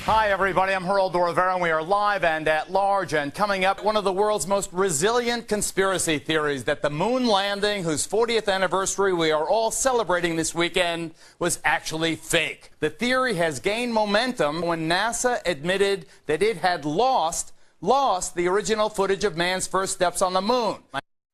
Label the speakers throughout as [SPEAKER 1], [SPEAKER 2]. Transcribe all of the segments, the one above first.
[SPEAKER 1] Hi, everybody. I'm Geraldo Rivera, and we are live and at large. And coming up, one of the world's most resilient conspiracy theories that the moon landing, whose 40th anniversary we are all celebrating this weekend, was actually fake. The theory has gained momentum when NASA admitted that it had lost the original footage of man's first steps on the moon.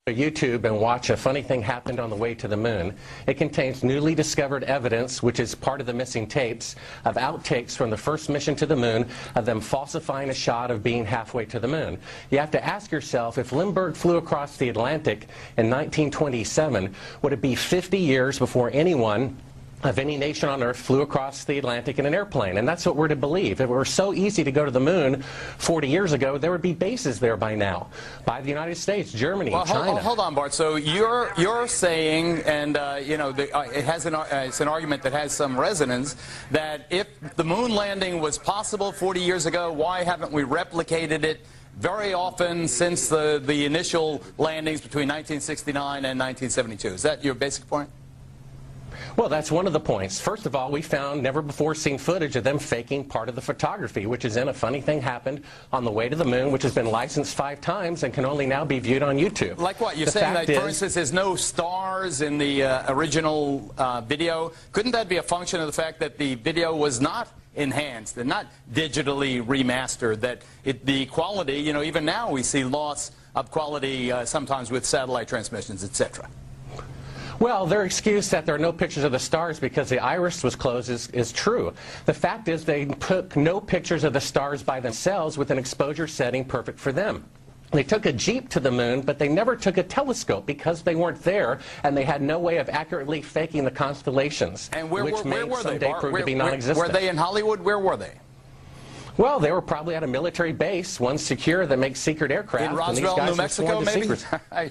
[SPEAKER 2] YouTube and watch A Funny Thing Happened on the Way to the Moon. It contains newly discovered evidence, which is part of the missing tapes, of outtakes from the first mission to the moon, of them falsifying a shot of being halfway to the moon. You have to ask yourself, if Lindbergh flew across the Atlantic in 1927, would it be 50 years before anyone of any nation on Earth flew across the Atlantic in an airplane? And that's what we're to believe. If it were so easy to go to the moon 40 years ago, there would be bases there by now, by the United States, Germany, China.
[SPEAKER 1] Hold on, Bart. So you're saying, and you know, it's an argument that has some resonance, that if the moon landing was possible 40 years ago, why haven't we replicated it very often since the initial landings between 1969 and 1972? Is that your basic point?
[SPEAKER 2] Well, that's one of the points. First of all, we found never-before-seen footage of them faking part of the photography, which is in A Funny Thing Happened on the Way to the Moon, which has been licensed 5 times and can only now be viewed on YouTube.
[SPEAKER 1] Like what? You're saying that, for instance, there's no stars in the original video? Couldn't that be a function of the fact that the video was not enhanced and not digitally remastered, that the quality, you know, even now we see loss of quality sometimes with satellite transmissions, etc.?
[SPEAKER 2] Well, their excuse that there are no pictures of the stars because the iris was closed is true. The fact is they took no pictures of the stars by themselves with an exposure setting perfect for them. They took a Jeep to the moon, but they never took a telescope because they weren't there, and they had no way of accurately faking the constellations,
[SPEAKER 1] and where
[SPEAKER 2] which may someday prove to be non-existent.
[SPEAKER 1] Were they in Hollywood? Where were they?
[SPEAKER 2] Well, they were probably at a military base, one secure, that makes secret aircraft.
[SPEAKER 1] In Roswell, New Mexico, maybe?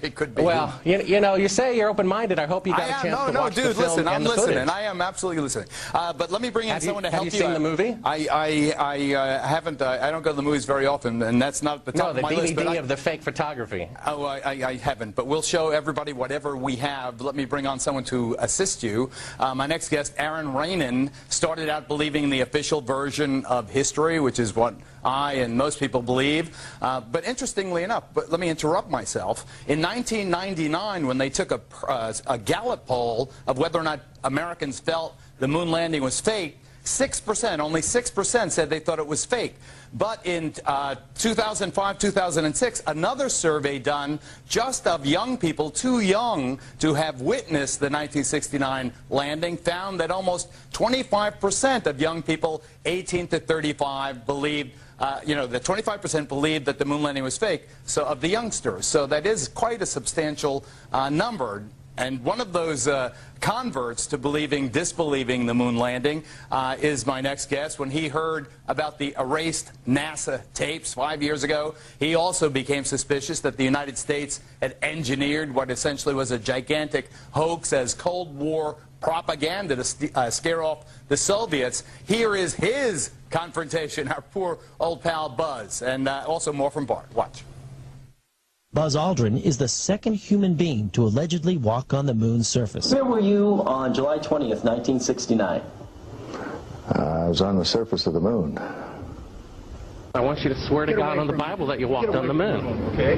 [SPEAKER 1] It could be.
[SPEAKER 2] Well, you know, you say you're open-minded. I hope you got a chance to watch the film.
[SPEAKER 1] No, dude, listen, I'm listening.
[SPEAKER 2] Footage.
[SPEAKER 1] I am absolutely listening. But let me bring in someone to help you.
[SPEAKER 2] Have you seen the movie?
[SPEAKER 1] I haven't. I don't go to the movies very often, and that's not the top of my list.
[SPEAKER 2] No, the DVD of the fake photography.
[SPEAKER 1] Oh, I haven't. But we'll show everybody whatever we have. Let me bring on someone to assist you. My next guest, Aron Ranen, started out believing the official version of history, which is what I and most people believe. But interestingly enough, but let me interrupt myself, in 1999, when they took a Gallup poll of whether or not Americans felt the moon landing was fake, 6%, only 6% said they thought it was fake. But in 2005, 2006, another survey done just of young people, too young to have witnessed the 1969 landing, found that almost 25% of young people 18 to 35 believed, you know, that 25% believed that the moon landing was fake, so of the youngsters. So that is quite a substantial number. And one of those converts to disbelieving the moon landing is my next guest. When he heard about the erased NASA tapes 5 years ago, he also became suspicious that the United States had engineered what essentially was a gigantic hoax as Cold War propaganda to scare off the Soviets. Here is his confrontation, our poor old pal Buzz, and also more from Bart. Watch.
[SPEAKER 3] Buzz Aldrin is the second human being to allegedly walk on the moon's surface.
[SPEAKER 4] Where were you on July 20th, 1969?
[SPEAKER 5] I was on the surface of the moon.
[SPEAKER 2] I want you to swear to God on the Bible that you walked on the moon.
[SPEAKER 4] Okay.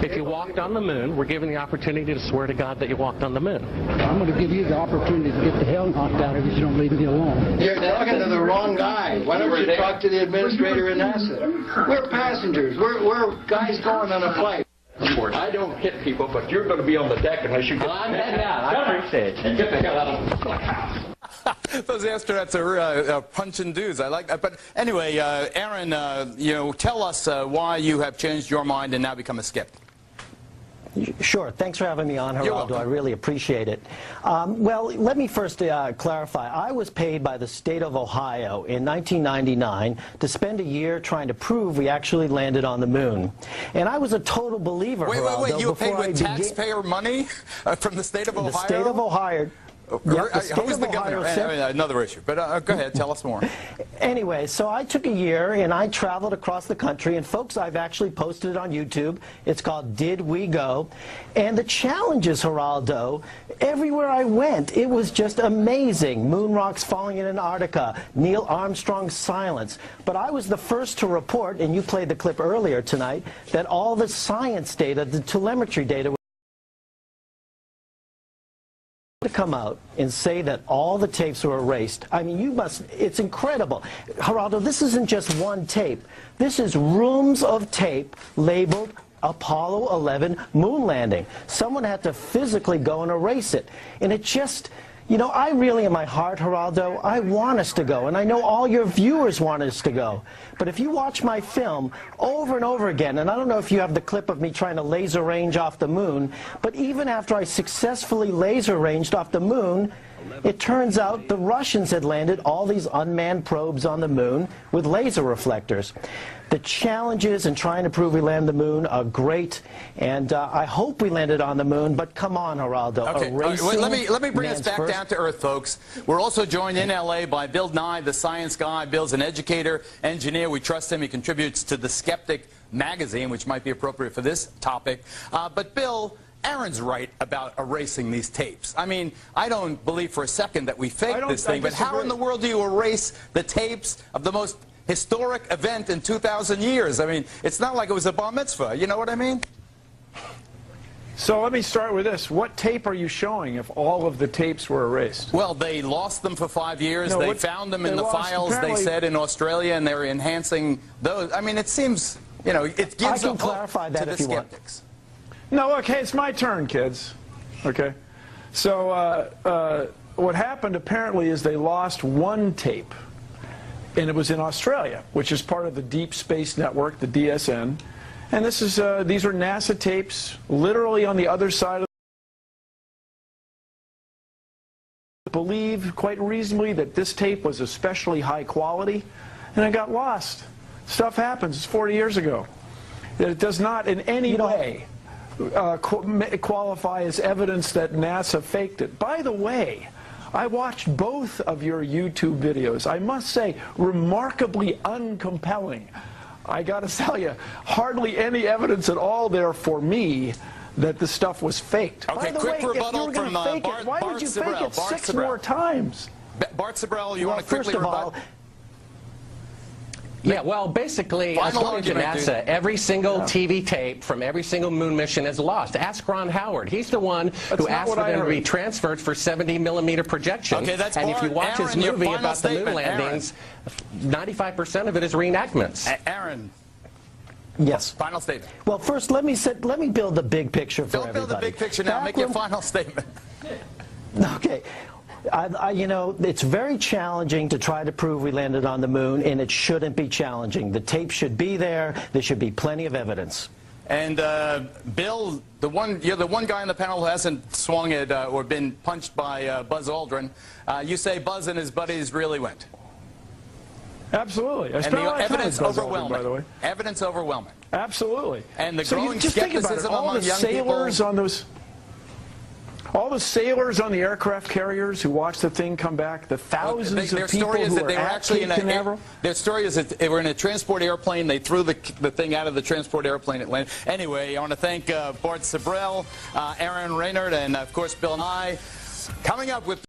[SPEAKER 2] If you walked on the moon, we're given the opportunity to swear to God that you walked on the moon.
[SPEAKER 6] I'm going to give you the opportunity to get the hell knocked out of you if you don't leave me alone.
[SPEAKER 7] You're talking to the wrong guy. Why don't you talk to the administrator in NASA? We're passengers. We're guys going on a flight.
[SPEAKER 8] I don't hit people, but you're going to be on the deck unless you get...
[SPEAKER 2] Well, I'm heading out. I appreciate it.
[SPEAKER 8] And get the hell out of the clubhouse.
[SPEAKER 1] Those astronauts are punching dudes. I like that. But anyway, Aron, you know, tell us why you have changed your mind and now become a skeptic.
[SPEAKER 3] Sure. Thanks for having me on, Geraldo. I really appreciate it. Well, let me first clarify. I was paid by the state of Ohio in 1999 to spend a year trying to prove we actually landed on the moon. And I was a total believer, Geraldo.
[SPEAKER 1] Wait. You were paid with taxpayer money from the state of Ohio?
[SPEAKER 3] The state of Ohio.
[SPEAKER 1] Yep, who's the governor? Another issue, but go ahead, tell us more.
[SPEAKER 3] Anyway, so I took a year and I traveled across the country, and folks, I've actually posted it on YouTube. It's called Did We Go? And the challenges, Geraldo, everywhere I went, it was just amazing. Moon rocks falling in Antarctica, Neil Armstrong's silence. But I was the first to report, and you played the clip earlier tonight, that all the science data, the telemetry data, to come out and say that all the tapes were erased. I mean, it's incredible. Geraldo, this isn't just one tape. This is rooms of tape labeled Apollo 11 moon landing. Someone had to physically go and erase it. And it just, you know, I really, in my heart, Geraldo, I want us to go. And I know all your viewers want us to go. But if you watch my film over and over again, and I don't know if you have the clip of me trying to laser range off the moon, but even after I successfully laser ranged off the moon, it turns out the Russians had landed all these unmanned probes on the moon with laser reflectors. The challenges in trying to prove we landed the moon are great, and I hope we landed on the moon, but come on, Geraldo.
[SPEAKER 1] Okay, let me bring us back down to earth, folks. We're also joined in L.A. by Bill Nye, the science guy. Bill's an educator, engineer. We trust him. He contributes to The Skeptic magazine, which might be appropriate for this topic. But Bill, Aaron's right about erasing these tapes. I mean, I don't believe for a second that we faked this thing, but how in the world do you erase the tapes of the most historic event in 2,000 years? I mean, it's not like it was a bar mitzvah. You know what I mean?
[SPEAKER 9] So let me start with this. What tape are you showing if all of the tapes were erased?
[SPEAKER 1] Well, they lost them for 5 years.
[SPEAKER 9] No,
[SPEAKER 1] they found them in the files, they said, in Australia, and they're enhancing those. I mean, it seems, you know, it gives
[SPEAKER 3] I can clarify that if you want.
[SPEAKER 9] No, okay, it's my turn, kids. Okay. So what happened apparently is they lost one tape, and it was in Australia, which is part of the Deep Space Network, the DSN. And this is these are NASA tapes, literally on the other side of the believe quite reasonably that this tape was especially high quality, and it got lost. Stuff happens. It's 40 years ago. It does not in any way qualify as evidence that NASA faked it. By the way, I watched both of your YouTube videos. I must say, remarkably uncompelling. I got to tell you, hardly any evidence at all there for me that the stuff was faked.
[SPEAKER 1] Okay,
[SPEAKER 9] by the
[SPEAKER 1] quick
[SPEAKER 9] way,
[SPEAKER 1] rebuttal
[SPEAKER 9] if you were
[SPEAKER 1] from
[SPEAKER 9] fake it, why would you fake it six more times?
[SPEAKER 1] Bart Sibrel, you want to quickly rebut?
[SPEAKER 2] Yeah, well, basically, according to NASA, every single TV tape from every single moon mission is lost. Ask Ron Howard. He's the one who asked for them to be transferred for 70mm projection.
[SPEAKER 1] Okay, that's
[SPEAKER 2] and
[SPEAKER 1] Bart.
[SPEAKER 2] if you watch
[SPEAKER 1] Aaron,
[SPEAKER 2] his movie about the moon landings, 95% of it is reenactments.
[SPEAKER 1] Aaron.
[SPEAKER 3] Yes.
[SPEAKER 1] Final statement.
[SPEAKER 3] Well, first, let me build the big picture for everybody.
[SPEAKER 1] Don't build the big picture now. Make your final statement.
[SPEAKER 3] Okay. You know, it's very challenging to try to prove we landed on the moon, and it shouldn't be challenging. The tape should be there. There should be plenty of evidence.
[SPEAKER 1] And Bill, you're the one guy on the panel who hasn't swung it or been punched by Buzz Aldrin. You say Buzz and his buddies really went.
[SPEAKER 9] Absolutely.
[SPEAKER 1] And the evidence overwhelming. By the way, evidence overwhelming.
[SPEAKER 9] Absolutely.
[SPEAKER 1] And the growing skepticism among young people.
[SPEAKER 9] All the sailors on the aircraft carriers who watched the thing come back, the thousands of people who were actually in Canaveral.
[SPEAKER 1] Their story is that they were in a transport airplane. They threw the thing out of the transport airplane. It landed. Anyway, I want to thank Bart Sibrel, Aron Ranen, and, of course, Bill Nye. Coming up with